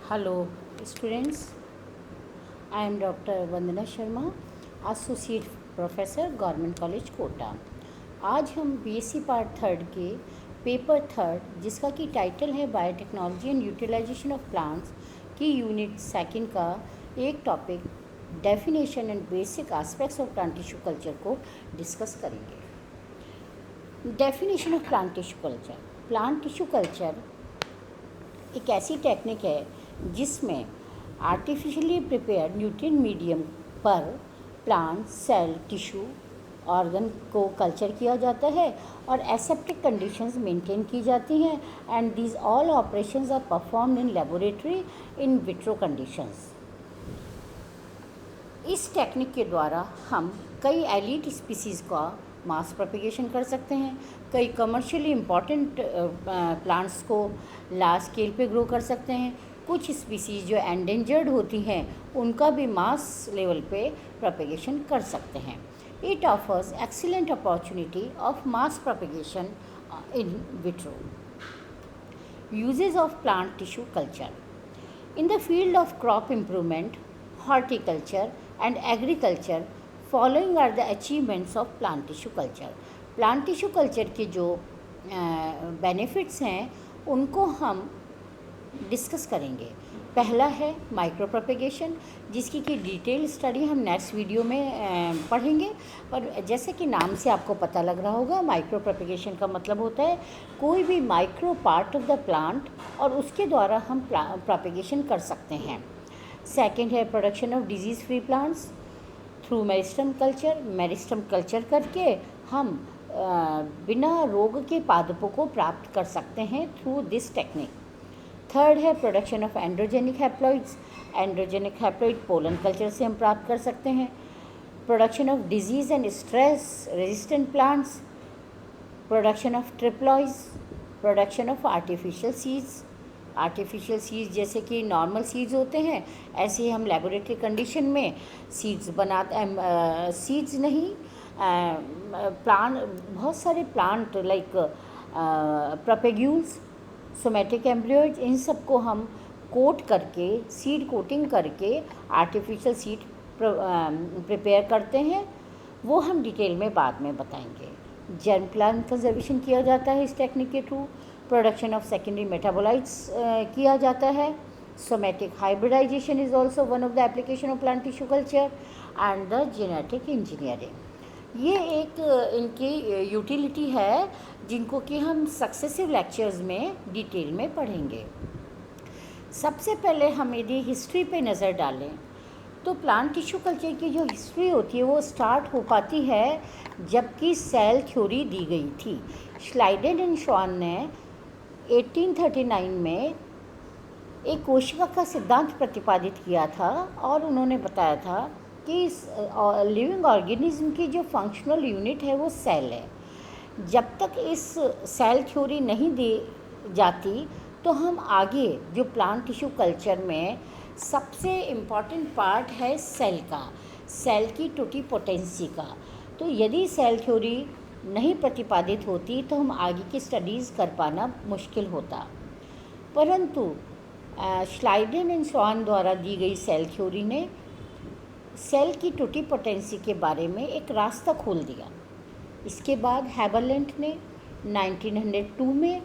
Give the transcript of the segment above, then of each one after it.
Hello, students. I am Dr. Vandana Sharma, associate professor government college Kota. आज हम BSc part third के paper third, जिसका की टाइटल है biotechnology and utilisation of plants, की यूनिट सेकंड का एक topic definition and basic aspects of plant tissue culture को डिस्कस करेंगे। Definition of plant tissue culture. Plant tissue culture एक ऐसी टेक्निक है जिसमें आर्टिफिशियली प्रिपेयर्ड न्यूट्रिएंट मीडियम पर प्लांट सेल टिश्यू ऑर्गन को कल्चर किया जाता है और एसेप्टिक कंडीशंस मेंटेन की जाती हैं and these all operations are performed in laboratory in vitro conditions. इस टेक्निक के द्वारा हम कई एलीट स्पीसीज़ का मास प्रोपिगेशन कर सकते हैं, कई कमर्शियली इम्पॉर्टेंट प्लांट्स को लार्ज स्केल पे ग्रो कर सकते हैं, कुछ स्पीसीज़ जो एंडेंजर्ड होती हैं उनका भी मास लेवल पे प्रोपिगेशन कर सकते हैं। It offers excellent opportunity of mass propagation in vitro. Uses of plant tissue culture in the field of crop improvement, horticulture and agriculture following are the achievements of plant tissue culture. Plant tissue culture के जो benefits हैं उनको हम discuss करेंगे। पहला है micro propagation, जिसकी की डिटेल स्टडी हम नेक्स्ट वीडियो में पढ़ेंगे। पर जैसे कि नाम से आपको पता लग रहा होगा, माइक्रो प्रोपेगेशन का मतलब होता है कोई भी micro part of the plant और उसके द्वारा हम प्रोपेगेशन कर सकते हैं। सेकंड है production of disease free plants through meristem culture. Meristem culture करके हम बिना रोग के पादपों को प्राप्त कर सकते हैं थ्रू दिस टेक्निक। थर्ड है production of androgenic haploids. Androgenic haploid pollen culture से हम प्राप्त कर सकते हैं। Production of disease and stress resistant plants. Production of triploids. Production of artificial seeds. Artificial seeds जैसे कि नॉर्मल सीड्स होते हैं, ऐसे ही हम लेबोरेटरी कंडीशन में सीड्स बनाते सीड्स नहीं प्लांट, बहुत सारे plant like propagules, somatic embryoids, इन सब को हम कोट करके सीड कोटिंग करके आर्टिफिशियल सीड प्रिपेयर करते हैं। वो हम डिटेल में बाद में बताएंगे। जर्म प्लांट कंजर्वेशन किया जाता है इस टेक्निक के through. Production of secondary metabolites किया जाता है। Somatic hybridisation is also one of the application of plant tissue culture and the genetic engineering. ये एक इनकी यूटिलिटी है जिनको कि हम सक्सेसिव लेक्चर्स में डिटेल में पढ़ेंगे। सबसे पहले हम यदि हिस्ट्री पे नज़र डालें तो प्लांट टिश्यू कल्चर की जो हिस्ट्री होती है वो स्टार्ट हो पाती है जबकि सेल थ्योरी दी गई थी। श्लाइडेन एंड श्वान ने 1839 में एक कोशिका का सिद्धांत प्रतिपादित किया था और उन्होंने बताया था कि लिविंग ऑर्गेनिज्म की जो फंक्शनल यूनिट है वो सेल है। जब तक इस सेल थ्योरी नहीं दी जाती तो हम आगे जो प्लांट टिश्यू कल्चर में सबसे इम्पॉर्टेंट पार्ट है सेल का, सेल की टोटिपोटेंसी का। तो यदि सेल थ्योरी नहीं प्रतिपादित होती तो हम आगे की स्टडीज़ कर पाना मुश्किल होता। परंतु श्लाइडेन एंड श्वान द्वारा दी गई सेल थ्योरी ने सेल की टोटिपोटेंसी के बारे में एक रास्ता खोल दिया। इसके बाद हैबरलैंड ने 1902 में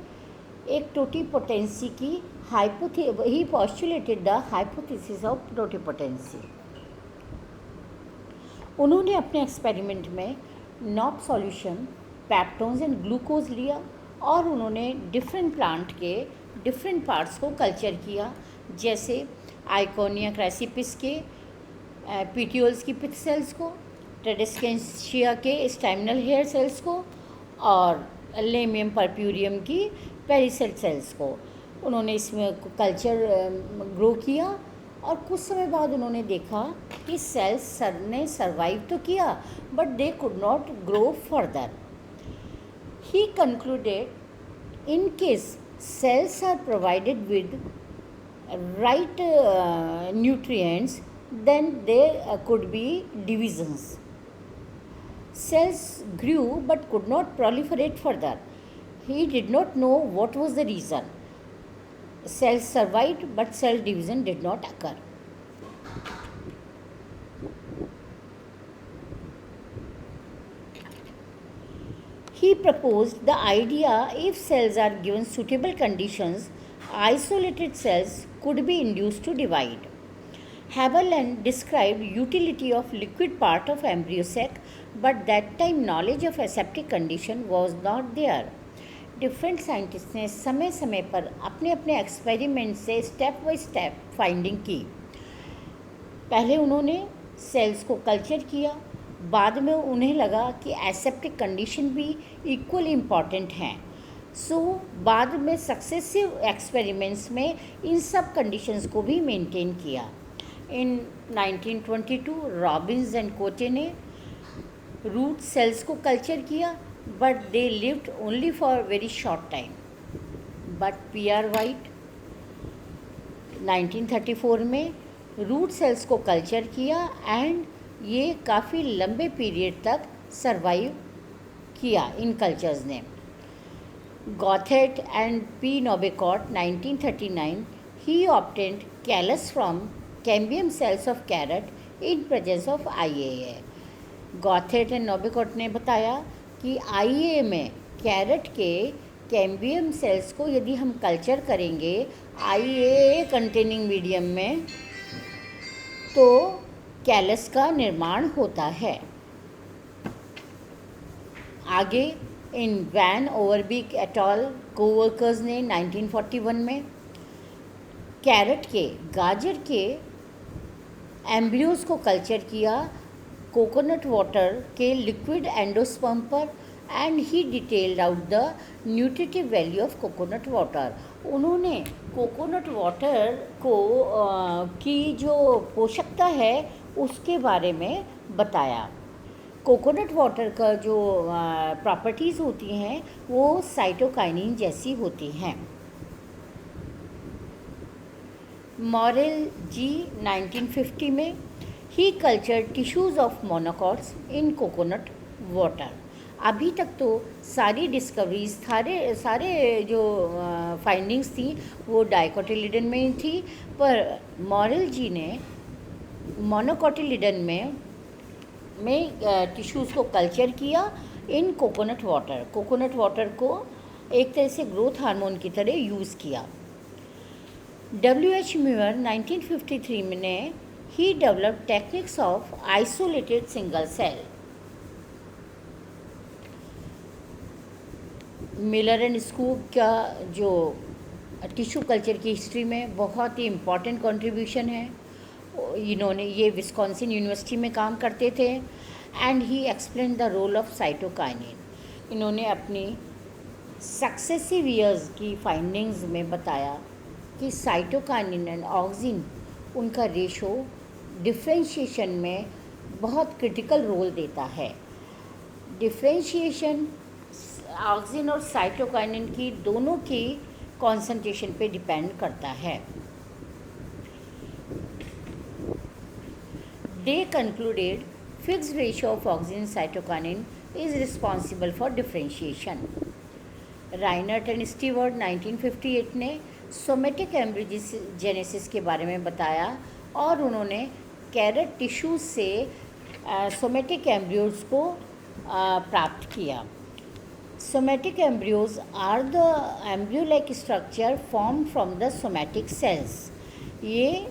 एक टोटिपोटेंसी की he postulated the hypothesis of totipotency. उन्होंने अपने एक्सपेरिमेंट में Knop solution, peptones and glucose लिया और उन्होंने डिफरेंट प्लांट के डिफरेंट पार्ट्स को कल्चर किया, जैसे आइकोनिया क्रासिपिस के पीटियोल्स की पिथ सेल्स को, ट्रेडिस्केंशिया के स्टैमिनल हेयर सेल्स को और लेमियम पर्प्यूरियम की पेरिसेल सेल्स को। उन्होंने इसमें कल्चर ग्रो किया और कुछ समय बाद उन्होंने देखा कि सेल्स ने सर्वाइव तो किया but they could not grow further. He concluded in case cells are provided with right nutrients, then there could be divisions. Cells grew but could not proliferate further. He did not know what was the reason. Cells survived, but cell division did not occur. He proposed the idea if cells are given suitable conditions, isolated cells could be induced to divide. Haberland described utility of liquid part of embryo sac, but that time knowledge of aseptic condition was not there. Different scientist ने समय समय पर अपने अपने experiment से step by step finding की। पहले उन्होंने सेल्स को कल्चर किया, बाद में उन्हें लगा कि एसेप्टिक कंडीशन भी इक्वली इम्पॉर्टेंट हैं। बाद में सक्सेसिव एक्सपेरिमेंट्स में इन सब कंडीशंस को भी मेंटेन किया। इन 1922 रॉबिन्स एंड कोटे ने रूट सेल्स को कल्चर किया, but they lived only for very short time. But P.R. White 1934 में रूट सेल्स को कल्चर किया एंड ये काफ़ी लंबे पीरियड तक सरवाइव किया इन कल्चर्स ने। Gautheret and P Nobecourt 1939 he obtained callus from cambium cells of carrot in presence of IAA। Gautheret and Nobecourt ने बताया कि IAA में कैरेट के कैम्बियम सेल्स को यदि हम कल्चर करेंगे IAA कंटेनिंग मीडियम में तो कैलस का निर्माण होता है। आगे इन वैन ओवरबीक एट ऑल कोवर्कर्स ने 1941 में कैरेट के गाजर के एम्ब्रियोज को कल्चर किया कोकोनट वाटर के लिक्विड एंडोस्पर्म पर and he detailed out the nutritive value of coconut water. उन्होंने कोकोनट वाटर को की जो पोषकता है उसके बारे में बताया। कोकोनट वाटर का जो प्रॉपर्टीज़ होती हैं वो साइटोकाइनिन जैसी होती हैं। मॉरेल जी 1950 में he culture tissues of monocots in coconut water. अभी तक तो सारी डिस्कवरीज सारे जो फाइंडिंग्स थी वो डाइकोटिलिडन में ही थी, पर मॉरेल जी ने मोनोकोटिलिडन में टिश्यूज़ को कल्चर किया इन कोकोनट वाटर। कोकोनट वाटर को एक तरह से ग्रोथ हार्मोन की तरह यूज़ किया। W.H. म्यूर 1953 में ने he developed techniques of isolated single cell. Miller and scoop का जो टिश्यू कल्चर की हिस्ट्री में बहुत ही इम्पॉर्टेंट कंट्रीब्यूशन है। इन्होंने ये विस्कॉन्सिन यूनिवर्सिटी में काम करते थे and he explain the role of cytokinin. इन्होंने अपनी सक्सेसिव ईयर्स की फाइंडिंग्स में बताया कि साइटोकाइनिन एंड ऑक्सिन उनका रेशो डिफ्रेंशिएशन में बहुत क्रिटिकल रोल देता है। डिफ्रेंशिएशन ऑक्सिन और साइटोकाइनिन की दोनों की कॉन्सेंट्रेशन पे डिपेंड करता है। They concluded fixed ratio of auxin cytokinin is responsible for differentiation. Reinert and Steward 1958 ने सोमेटिक एम्ब्रियोजेनेसिस के बारे में बताया और उन्होंने कैरेट टिश्यूज से सोमेटिक एम्ब्रियोज को प्राप्त किया। Somatic embryos are the embryo like structure form from the somatic cells. ये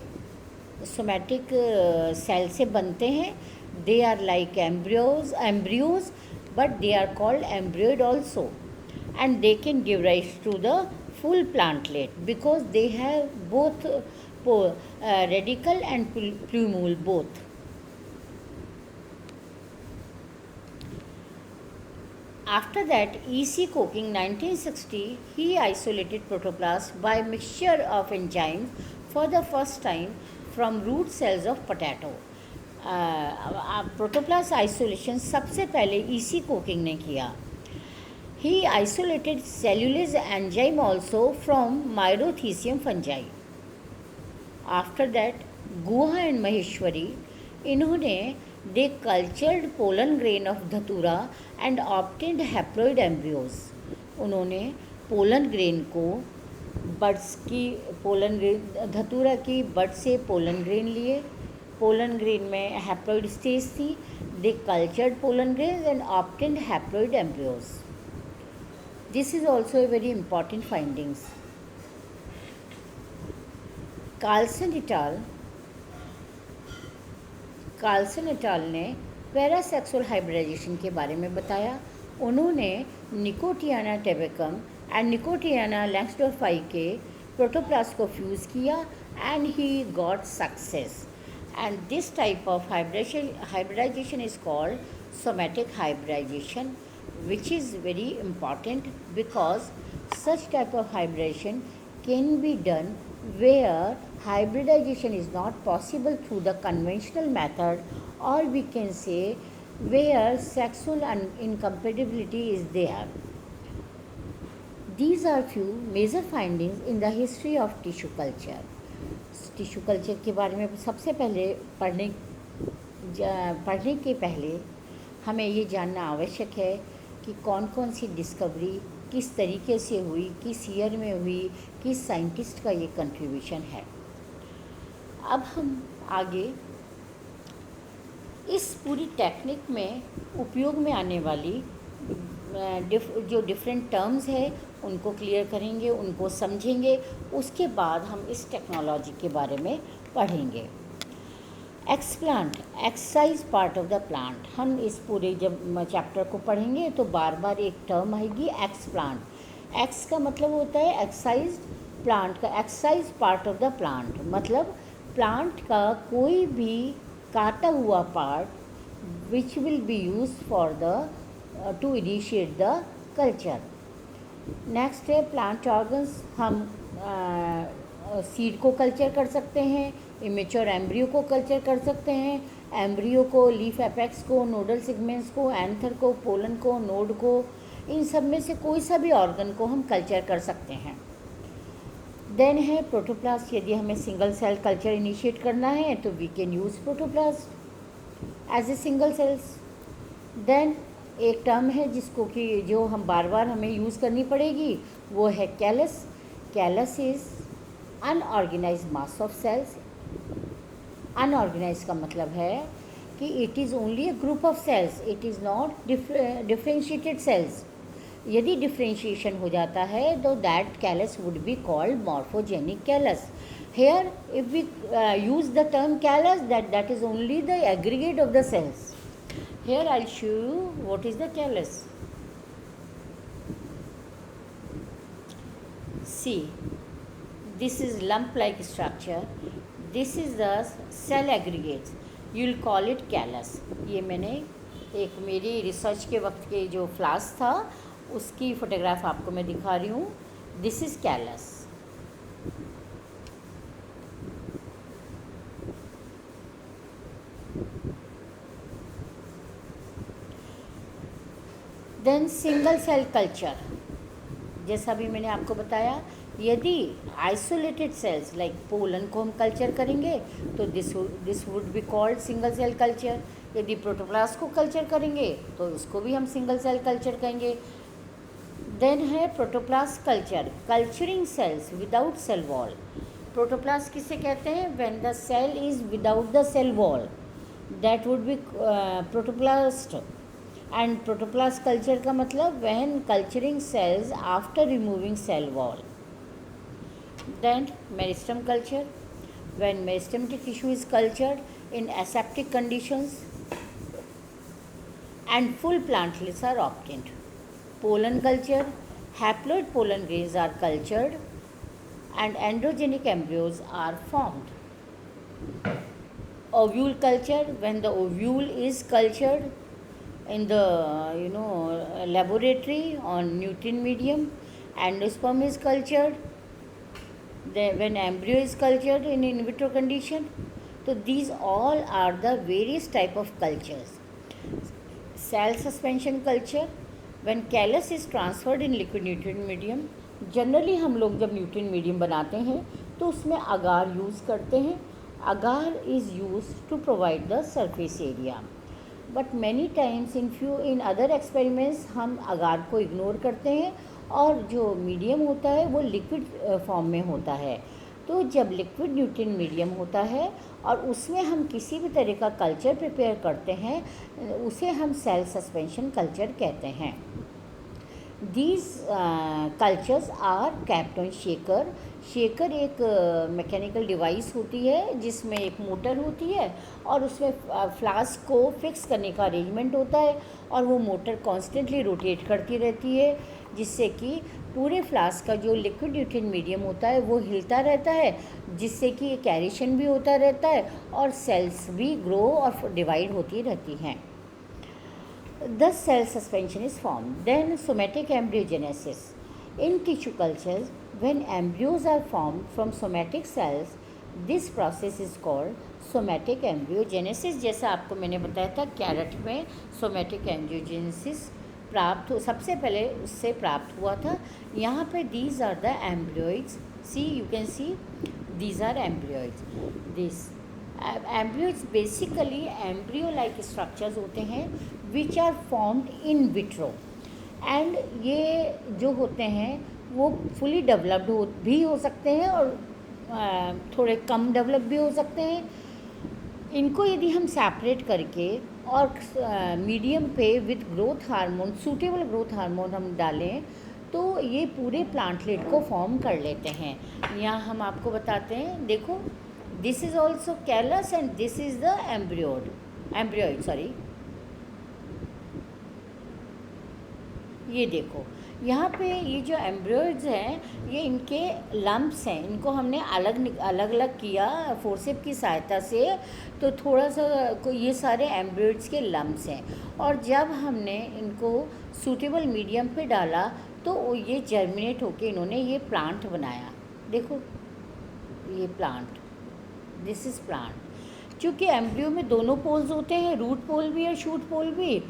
सोमेटिक सेल से बनते हैं। They are like embryos but they are called embryoid also and they can give rise to the full plantlet because they have both radicle and plumule both. After that, E.C. Cooking 1960 he isolated protoplast by mixture of enzymes for the first time from root cells of potato. Protoplast isolation सबसे पहले E.C. Cooking ने किया। He isolated cellulase enzyme also from Myrothecium fungi. After that, Guha and Maheshwari, इन्होंने they cultured pollen grain of धतूरा and obtained haploid embryos. उन्होंने pollen grain को buds की pollen grain, Datura की बड से पोलन ग्रेन लिए। पोलन ग्रेन में haploid stage थी। They cultured pollen grain and obtained haploid embryos. This is also a very important findings. Carlson et al ने parasexual hybridization के बारे में बताया। उन्होंने Nicotiana tabacum and Nicotiana langsdorffii के प्रोटोप्लास्ट को फ्यूज़ किया and he got success. And this type of hybridization is called somatic hybridization, which is very important because such type of hybridization can be done where hybridization is not possible through the conventional method, or we can say where sexual incompatibility is there. These are few major findings in the history of tissue culture. Tissue culture के बारे में सबसे पहले पढ़ने के पहले हमें ये जानना आवश्यक है कि कौन कौन सी डिस्कवरी किस तरीके से हुई, किस ईयर में हुई, किस साइंटिस्ट का ये कंट्रीब्यूशन है। अब हम आगे इस पूरी टेक्निक में उपयोग में आने वाली जो डिफरेंट टर्म्स है उनको क्लियर करेंगे, उनको समझेंगे। उसके बाद हम इस टेक्नोलॉजी के बारे में पढ़ेंगे। Explant, exercise part of the plant. हम इस पूरे जब चैप्टर को पढ़ेंगे तो बार बार एक टर्म आएगी एक्सप्लांट। एक्स का मतलब होता है एक्सरसाइज, प्लांट का exercise part of the plant मतलब प्लांट का कोई भी काटा हुआ part which will be use for the two initiate the culture. Next है प्लांट ऑर्गन्स। हम सीड को कल्चर कर सकते हैं, इमेच्योर एम्ब्रियो को कल्चर कर सकते हैं, एम्ब्रियो को, लीफ एपेक्स को, नोडल सेगमेंट्स को, एंथर को, पोलन को, नोड को, इन सब में से कोई सा भी ऑर्गन को हम कल्चर कर सकते हैं। देन है प्रोटोप्लास्ट। यदि हमें सिंगल सेल कल्चर इनिशिएट करना है तो we can use protoplast as a single cells. Then एक टर्म है जिसको कि जो हम बार बार हमें यूज़ करनी पड़ेगी, वो है callus. Callus is unorganised mass of cells. Unorganised का मतलब है कि it is only a group of cells, it is not differentiated cells. यदि डिफ्रेंशिएशन हो जाता है तो that callus would be called morphogenic callus. Here if we use the term callus, that is only the aggregate of the cells. Here I'll show you what is the callus. See, this is lump-like structure. This is the cell aggregates. You'll call it callus. ये मैंने एक मेरी research के वक्त के जो flask था उसकी फ़ोटोग्राफ आपको मैं दिखा रही हूँ। This is callus. Then single cell culture. जैसा भी मैंने आपको बताया, यदि आइसोलेटेड सेल्स लाइक पोलन को हम कल्चर करेंगे तो this would be called single cell culture. यदि प्रोटोप्लास्ट को कल्चर करेंगे तो उसको भी हम सिंगल सेल कल्चर कहेंगे। देन है protoplast culture, culturing cells without cell wall. Protoplast किसे कहते हैं? When the cell is without the cell wall, that would be protoplast. And protoplast culture का मतलब when culturing cells after removing cell wall. Then meristem culture, when meristematic tissue is cultured in aseptic conditions and full plantlets are obtained. Pollen culture, haploid pollen grains are cultured and androgenic embryos are formed. Ovule culture, when the ovule is cultured in the laboratory on nutrient medium. Endosperm is cultured when embryo is cultured in vitro condition. So these all are the various type of cultures. Cell suspension culture, when callus is transferred in liquid nutrient medium. Generally हम लोग जब nutrient medium बनाते हैं तो उसमें अगार use करते हैं। Agar is use to provide the surface area, but many times in other experiments हम अगार को इग्नोर करते हैं और जो मीडियम होता है वो लिक्विड फॉर्म में होता है। तो जब लिक्विड न्यूट्रिएंट मीडियम होता है और उसमें हम किसी भी तरह का कल्चर प्रिपेयर करते हैं, उसे हम सेल सस्पेंशन कल्चर कहते हैं। These cultures are capped on shaker. Shaker एक मैकेनिकल डिवाइस होती है जिसमें एक मोटर होती है और उसमें फ्लास्क को फिक्स करने का अरेंजमेंट होता है और वो मोटर कॉन्स्टेंटली रोटेट करती रहती है, जिससे कि पूरे फ्लास्क का जो लिक्विड न्यूट्रिएंट मीडियम होता है वो हिलता रहता है, जिससे कि एक एरेशन भी होता रहता है और सेल्स भी ग्रो और डिवाइड होती रहती हैं। Thus cell suspension is formed. Then somatic embryogenesis. In tissue cultures, when embryos are formed from somatic cells, this process is called somatic embryogenesis. जैसा आपको मैंने बताया था कैरेट में somatic embryogenesis प्राप्त हो, सबसे पहले उससे प्राप्त हुआ था। यहाँ पे these are the embryoids. See, you can see these are embryoids. This embryoids basically embryo-like structures होते हैं which are formed in vitro, and ये जो होते हैं वो fully developed भी हो सकते हैं और थोड़े कम डेवलप भी हो सकते हैं। इनको यदि हम सेपरेट करके और मीडियम पे with growth hormone, suitable growth hormone हम डालें तो ये पूरे प्लांटलेट को फॉर्म कर लेते हैं। यहाँ हम आपको बताते हैं, देखो this is also callus and this is the embryoid sorry. ये देखो यहाँ पे ये जो एम्ब्रियोइड्स हैं ये इनके लम्प्स हैं, इनको हमने अलग अलग किया फोर्सेप की सहायता से, तो थोड़ा सा ये सारे एम्ब्रियोइड्स के लम्प्स हैं। और जब हमने इनको सूटेबल मीडियम पे डाला तो ये जर्मिनेट होके इन्होंने ये प्लांट बनाया। देखो ये प्लांट, दिस इज़ प्लांट। चूँकि एम्ब्रियो में दोनों पोल्स होते हैं, रूट पोल भी और शूट पोल भी,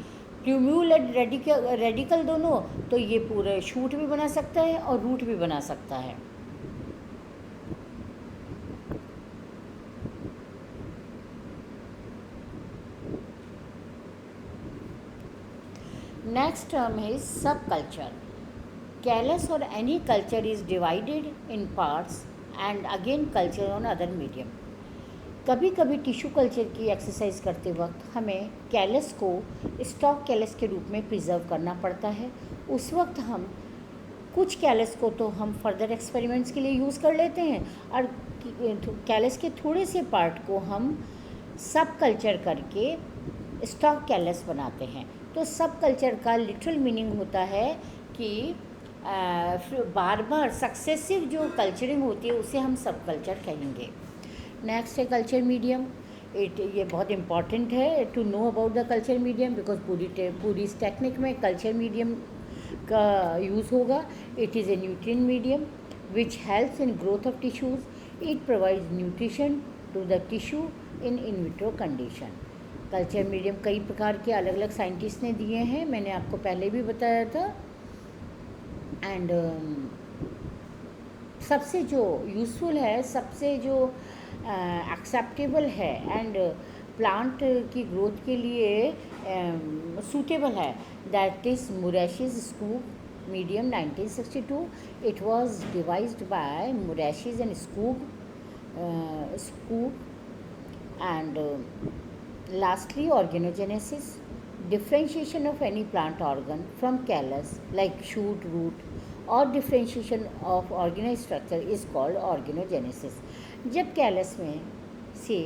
ट्यूम्यूल एंड रेडिकल दोनों, तो ये पूरे शूट भी बना सकता है और रूट भी बना सकता है। नेक्स्ट टर्म इज सब कल्चर। कैलस और any culture is divided in parts and again culture on other medium. कभी कभी टिश्यू कल्चर की एक्सरसाइज करते वक्त हमें कैलस को स्टॉक कैलस के रूप में प्रिजर्व करना पड़ता है। उस वक्त हम कुछ कैलस को तो हम फर्दर एक्सपेरिमेंट्स के लिए यूज़ कर लेते हैं और कैलस के थोड़े से पार्ट को हम सब कल्चर करके स्टॉक कैलस बनाते हैं। तो सब कल्चर का लिटरल मीनिंग होता है कि बार बार सक्सेसिव जो कल्चरिंग होती है उसे हम सब कल्चर कहेंगे। नेक्स्ट है कल्चर मीडियम। ये बहुत इम्पॉर्टेंट है to know about the culture medium because पूरी इस टेक्निक में कल्चर मीडियम का यूज़ होगा। It is a nutrient medium which helps in growth of tissues. It provides nutrition to the tissue in vitro condition. Culture medium कई प्रकार के अलग अलग साइंटिस्ट ने दिए हैं, मैंने आपको पहले भी बताया था। एंड सबसे जो यूज़फुल है, सबसे जो एक्सेप्टेबल है एंड प्लांट की ग्रोथ के लिए सूटेबल है, that is Murashige Skoog medium 1962। It was devised by Murashige and Skoog and lastly organogenesis, differentiation of any plant organ from callus like shoot, root or differentiation of organized structure is called organogenesis। जब callus में से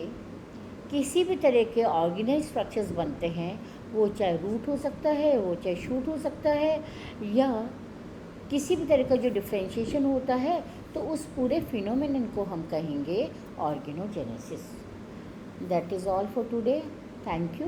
किसी भी तरह के organise structures बनते हैं, वो चाहे रूट हो सकता है, वो चाहे शूट हो सकता है, या किसी भी तरह का जो डिफ्रेंशिएशन होता है, तो उस पूरे फिनोमेनन को हम कहेंगे organogenesis. That is all for today. Thank you.